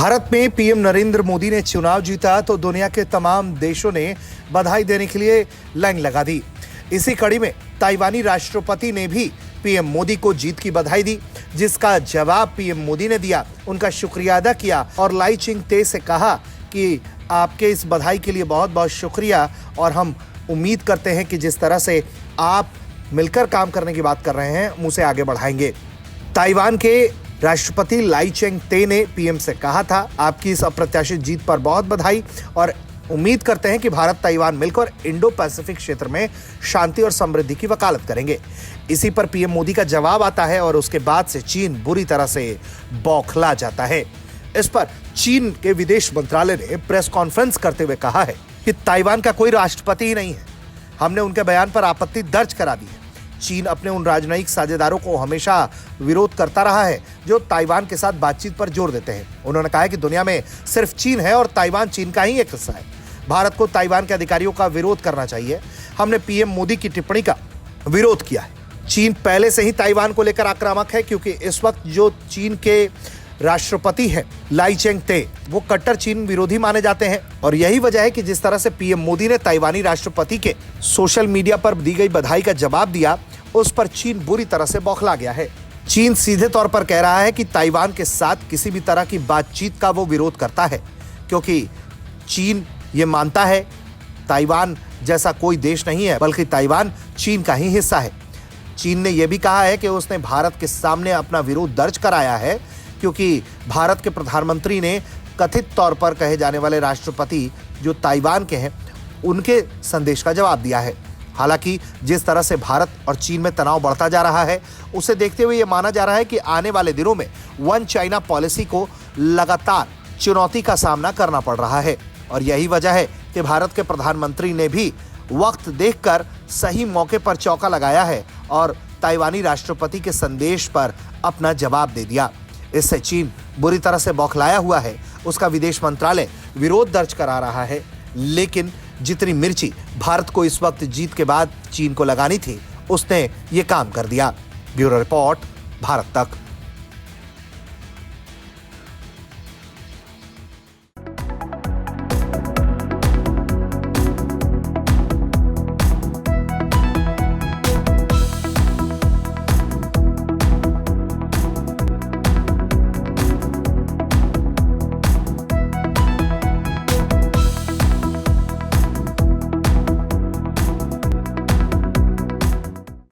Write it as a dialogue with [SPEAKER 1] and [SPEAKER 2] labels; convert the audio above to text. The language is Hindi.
[SPEAKER 1] भारत में पीएम नरेंद्र मोदी ने चुनाव जीता तो दुनिया के तमाम देशों ने बधाई देने के लिए लाइन लगा दी। इसी कड़ी में ताइवानी राष्ट्रपति ने भी पीएम मोदी को जीत की बधाई दी, जिसका जवाब पीएम मोदी ने दिया, उनका शुक्रिया अदा किया और लाई चिंग-ते से कहा कि आपके इस बधाई के लिए बहुत बहुत शुक्रिया और हम उम्मीद करते हैं कि जिस तरह से आप मिलकर काम करने की बात कर रहे हैं, हम उसे आगे बढ़ाएंगे। ताइवान के राष्ट्रपति लाई चिंग-ते ने पीएम से कहा था, आपकी इस अप्रत्याशित जीत पर बहुत बधाई और उम्मीद करते हैं कि भारत ताइवान मिलकर इंडो पैसिफिक क्षेत्र में शांति और समृद्धि की वकालत करेंगे। इसी पर पीएम मोदी का जवाब आता है और उसके बाद से चीन बुरी तरह से बौखला जाता है। इस पर चीन के विदेश मंत्रालय ने प्रेस कॉन्फ्रेंस करते हुए कहा है कि ताइवान का कोई राष्ट्रपति ही नहीं है। हमने उनके बयान पर आपत्ति दर्ज करा दी है। चीन अपने उन राजनयिक साझेदारों को हमेशा विरोध करता रहा है जो ताइवान के साथ बातचीत पर जोर देते हैं। उन्होंने कहा है कि दुनिया में सिर्फ चीन है और ताइवान चीन का ही एक हिस्सा है। भारत को ताइवान के अधिकारियों का विरोध करना चाहिए। हमने पीएम मोदी की टिप्पणी का विरोध किया है। चीन पहले से ही ताइवान को लेकर आक्रामक है, क्योंकि इस वक्त जो चीन के राष्ट्रपति हैं लाई चिंग-ते, वो कट्टर चीन विरोधी माने जाते हैं और यही वजह है कि जिस तरह से पीएम मोदी ने ताइवानी राष्ट्रपति के सोशल मीडिया पर दी गई बधाई का जवाब दिया, उस पर चीन बुरी तरह से बौखला गया है। चीन सीधे तौर पर कह रहा है कि ताइवान के साथ किसी भी तरह की बातचीत का वो विरोध करता है, क्योंकि चीन ये मानता है ताइवान जैसा कोई देश नहीं है, बल्कि ताइवान चीन का ही हिस्सा है। चीन ने यह भी कहा है कि उसने भारत के सामने अपना विरोध दर्ज कराया है, क्योंकि भारत के प्रधानमंत्री ने कथित तौर पर कहे जाने वाले राष्ट्रपति जो ताइवान के हैं, उनके संदेश का जवाब दिया है। हालांकि जिस तरह से भारत और चीन में तनाव बढ़ता जा रहा है, उसे देखते हुए यह माना जा रहा है कि आने वाले दिनों में वन चाइना पॉलिसी को लगातार चुनौती का सामना करना पड़ रहा है और यही वजह है कि भारत के प्रधानमंत्री ने भी वक्त देखकर सही मौके पर चौका लगाया है और ताइवानी राष्ट्रपति के संदेश पर अपना जवाब दे दिया। इससे चीन बुरी तरह से बौखलाया हुआ है। उसका विदेश मंत्रालय विरोध दर्ज करा रहा है, लेकिन जितनी मिर्ची भारत को इस वक्त जीत के बाद चीन को लगानी थी, उसने ये काम कर दिया। ब्यूरो रिपोर्ट, भारत तक।